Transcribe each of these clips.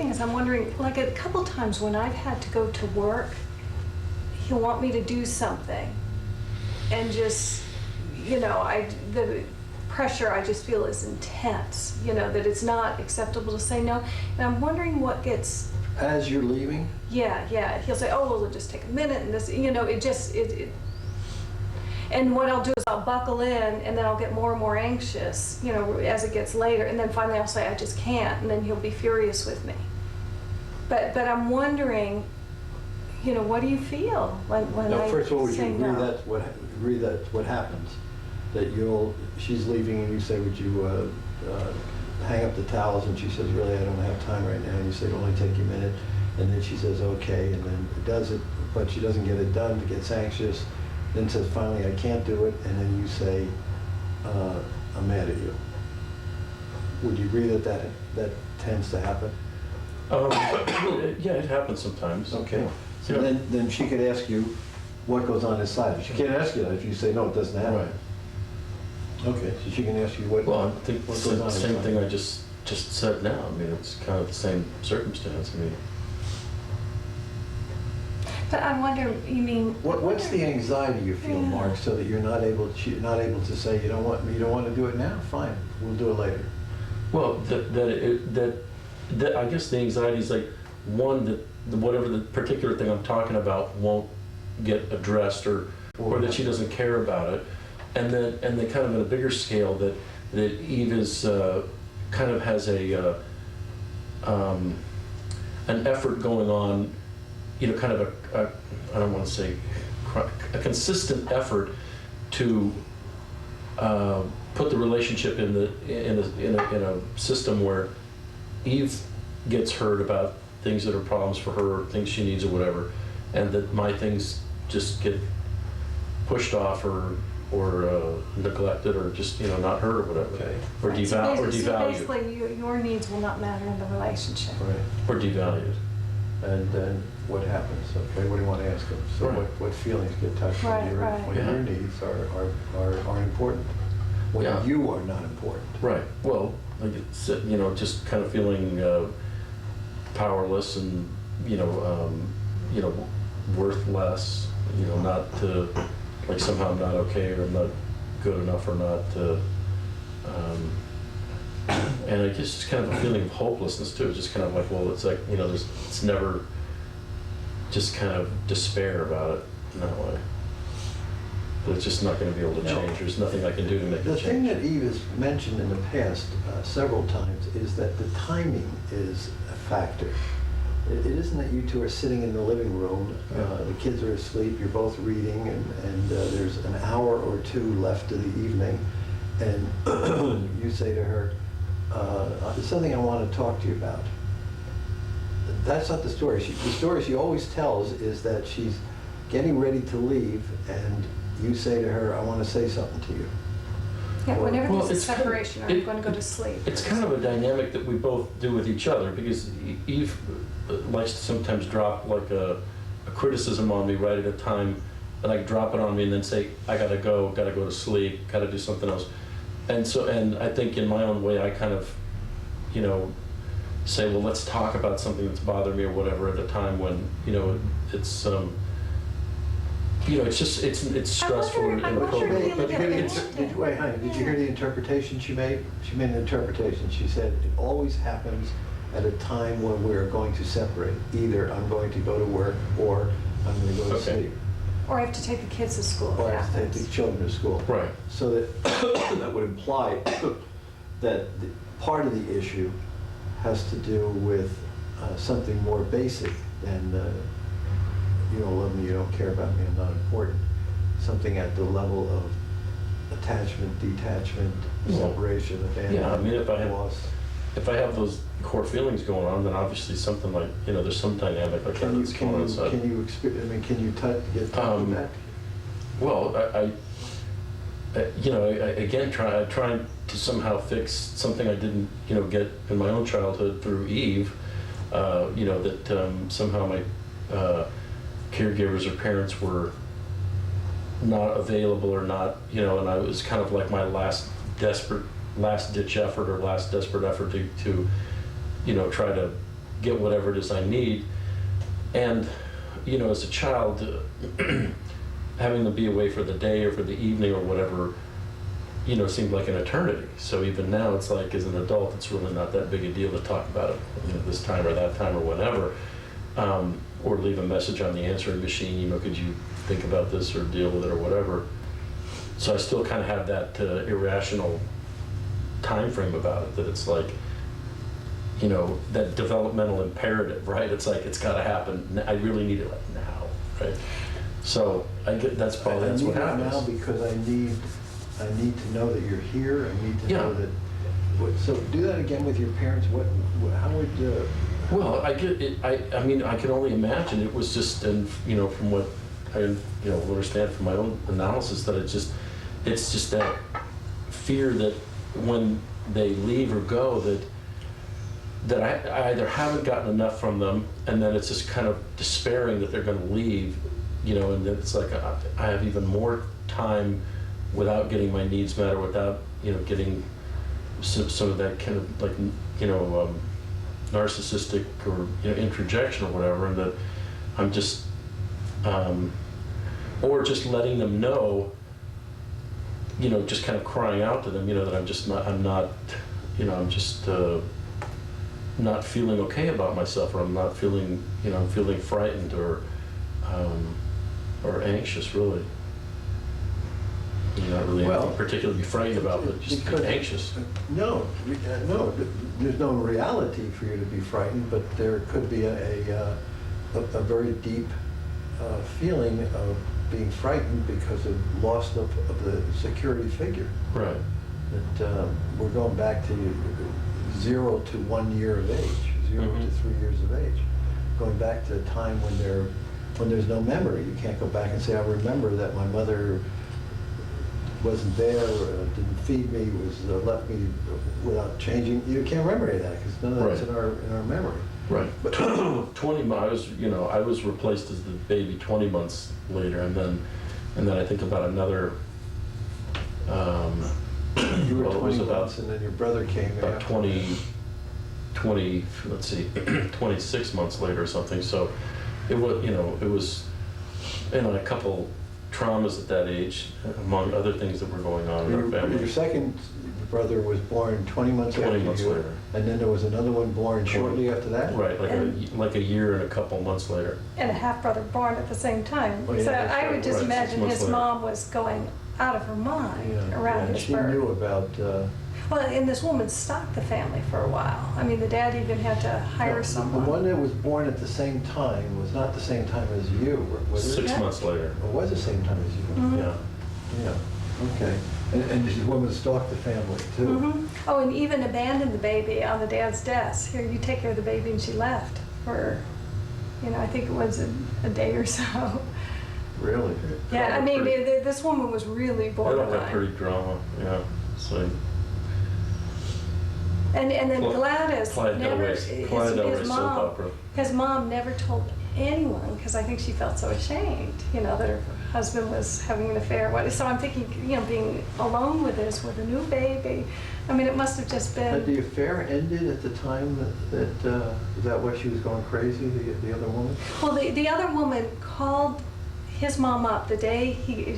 thing is, I'm wondering, like a couple times when I've had to go to work, he'll want me to do something, and just, the pressure I just feel is intense, that it's not acceptable to say no. And I'm wondering what gets... As you're leaving? Yeah. He'll say, oh, well, it'll just take a minute, and this, and what I'll do is I'll buckle in, and then I'll get more and more anxious, as it gets later, and then finally I'll say, I just can't, and then he'll be furious with me. But I'm wondering, what do you feel when Now, I first of all, would you say agree no? that what happens? That she's leaving and you say, would you hang up the towels? And she says, really, I don't have time right now. And you say, it'll only take you a minute. And then she says, okay, and then does it, but she doesn't get it done, gets anxious, then says, finally, I can't do it. And then you say, I'm mad at you. Would you agree that tends to happen? Yeah, it happens sometimes. Okay. So Yeah. then she could ask you what goes on inside. She can't ask you that if you say, no, it doesn't happen. Right. Okay, so she can ask you what. Well, I think what it's goes the on same inside. thing I just said now. I mean, it's kind of the same circumstance. I mean, But I wonder, you mean... What's the anxiety you feel, Yeah. Mark, so that you're not able to say you don't want to do it now? Fine, we'll do it later. well, that I guess the anxiety is like, one, that whatever the particular thing I'm talking about won't get addressed, or that she doesn't care about it, and then kind of at a bigger scale that Eve is kind of has an effort going on, kind of a I don't want to say a consistent effort to put the relationship in a system where Eve gets heard about things that are problems for her, things she needs or whatever, and that my things just get pushed off or neglected, or just not heard or whatever, Okay. or Right, so devalued, basically, your needs will not matter in the relationship. Right. or devalued. And then what happens? Okay, what do you want to ask them? So Right. what feelings get touched when Right. your Yeah. needs are important? When Yeah. you are not important. Right. Well, like it's, just kind of feeling powerless and worth less. Not to, like, somehow I'm not okay, or I'm not good enough, or not. And I guess it's kind of a feeling of hopelessness too. It's just kind of like, well, it's like it's never, just kind of despair about it in that way. That it's just not going to be able to No. change. There's nothing I can do to make The it thing change. that Eve has mentioned in the past several times is that the timing is a factor. It isn't that you two are sitting in the living room, the kids are asleep, you're both reading, and there's an hour or two left of the evening, and you say to her, there's something I want to talk to you about. That's not the story. The story she always tells is that she's getting ready to leave, and you say to her, I want to say something to you. Yeah, whenever Well, there's a it's kind of- separation, I'm going to go to sleep. It's kind of a dynamic that we both do with each other, because Eve likes to sometimes drop like a criticism on me right at a time, and like drop it on me and then say, I gotta go to sleep, gotta do something else. And I think in my own way I kind of, say, well, let's talk about something that's bothering me or whatever, at a time when, it's it's just, it's stressful and I wonder inappropriate. if But you did you look hear at the, wait, honey, did you hear the interpretation she made? She made an interpretation. She said, it always happens at a time when we're going to separate. Either I'm going to go to work, or I'm going to go to Okay. sleep, Or I have to take the kids to school. or I if have to take happens. the children to school. Right. So that, that would imply that part of the issue has to do with something more basic than, you don't love me, you don't care about me, I'm not important. Something at the level of attachment, detachment, Well, separation, abandonment, yeah, I mean, loss. if I have those core feelings going on, then obviously something like, there's some dynamic like that Can you, that's going on inside. can you experience, I mean, can you get touch with that? Well, again, trying to somehow fix something I didn't, get in my own childhood through Eve, that somehow my caregivers or parents were not available, or not, and I was kind of like my last ditch effort, or last desperate effort to try to get whatever it is I need. And, you know, as a child, having them be away for the day or for the evening or whatever, you know, seemed like an eternity. So even now, it's like, as an adult, it's really not that big a deal to talk about it, you know, this time or that time or whatever. Or leave a message on the answering machine, you know, could you think about this or deal with it or whatever. So I still kind of have that irrational time frame about it, that it's like, you know, that developmental imperative, right? It's like, it's got to happen. I really need it like now, right? So I get that's probably that's what happens. I need it now because I need to know that you're here. I need to know that. So do that again with your parents. How would? Well, I get it. I mean, I can only imagine it was just, and you know, from what I understand from my own analysis, that it's just that fear that when they leave or go, that I either haven't gotten enough from them, and then it's just kind of despairing that they're going to leave, you know, and then it's like I have even more time without getting my needs met, or without, you know, getting some of that kind of, like, you know, narcissistic or, you know, introjection or whatever, and that I'm just, or just letting them know, you know, just kind of crying out to them, you know, that I'm just not feeling okay about myself, or I'm not feeling, you know, I'm feeling frightened or anxious, really. You're not really anything particularly to be frightened about, but just be anxious. No, there's no reality for you to be frightened, but there could be a very deep feeling of being frightened because of loss of the security figure. Right. That we're going back to 0 to 1 year of age, 0 to 3 years of age, going back to a time when there's no memory. You can't go back and say, I remember that my mother wasn't there, didn't feed me, left me without changing. You can't remember any of that because none of that's in our memory. Right. But 20 I was replaced as the baby 20 months later, and then I think about another. You were 20 months, and then your brother came. About 26 months later or something. So it was a couple traumas at that age, among other things that were going on in our family. Your second brother was born 20 months after you, later. And then there was another one born shortly after that? Right, like a year and a couple months later. And a half-brother born at the same time. Oh, yeah, So I would just right, imagine 6 months his later. mom was going out of her mind around his she birth. knew about... Well, and this woman stalked the family for a while. I mean, the dad even had to hire someone. The one that was born at the same time was not the same time as you, was it? 6 months later. It was the same time as you? Mhm. Yeah. Yeah, okay. And this woman stalked the family, too? Mhm. Oh, and even abandoned the baby on the dad's desk. Here, you take care of the baby, and she left for, I think it was a day or so. Really? Yeah, I mean, this woman was really I don't have borderline. pretty drama, yeah. So And then Gladys Playa del never, Rey his soap opera. mom never told anyone, because I think she felt so ashamed, that her husband was having an affair. So I'm thinking, being alone with this, with a new baby, I mean, it must have just been. Had the affair ended at the time that is that why she was going crazy, the other woman? Well, the other woman called his mom up the day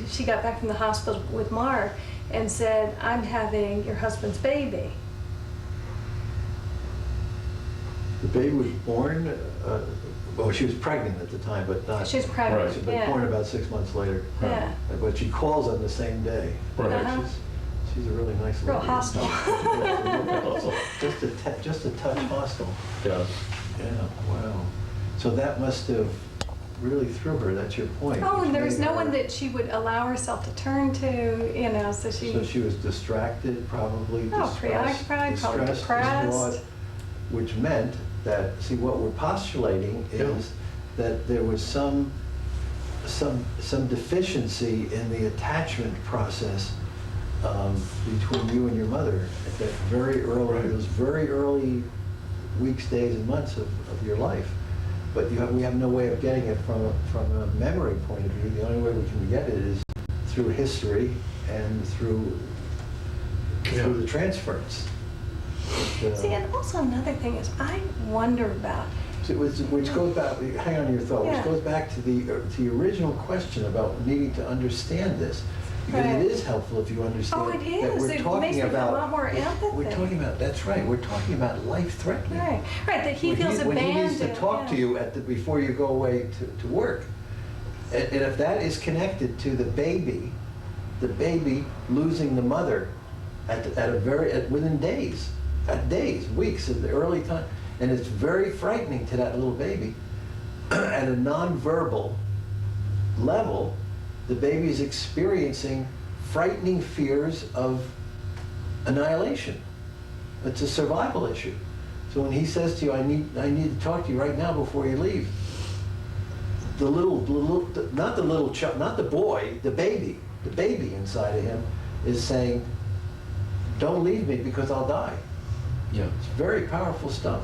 she got back from the hospital with Mark and said, I'm having your husband's baby. The baby was born, well, she was pregnant at the time, but not... She was pregnant, Right. But born about 6 months later. Yeah. But she calls on the same day. Right. Uh-huh. She's a really nice lady. Real hostile. Just a touch hostile. Yeah. Yeah, wow. So that must have really threw her, that's your point. Oh, which and there was made no her- one that she would allow herself to turn to, so she... So she was distracted, probably Oh, preoccupied, probably depressed. distraught, which meant that, see, what we're postulating is that there was some deficiency in the attachment process between you and your mother at that very early, those very early weeks, days, and months of your life. But we have no way of getting it from a memory point of view. The only way we can get it is through history and through the transference. See, and also another thing is, I wonder about, which goes back, hang on to your thought, Yeah. which goes back to the original question about needing to understand this. Because Right. it is helpful if you understand. oh, it that is, we're it makes talking me feel a about- lot more empathy. We're talking about, that's right, we're talking about life-threatening. Right, right, that he When feels abandoned. When he needs to talk to yeah. you before you go away to work. And if that is connected to the baby losing the mother within days, weeks of the early time, and it's very frightening to that little baby. At a nonverbal level, the baby is experiencing frightening fears of annihilation. It's a survival issue. So when he says to you, I need to talk to you right now before you leave, not the little child, not the boy, the baby inside of him is saying, don't leave me because I'll die. Yeah. It's very powerful stuff.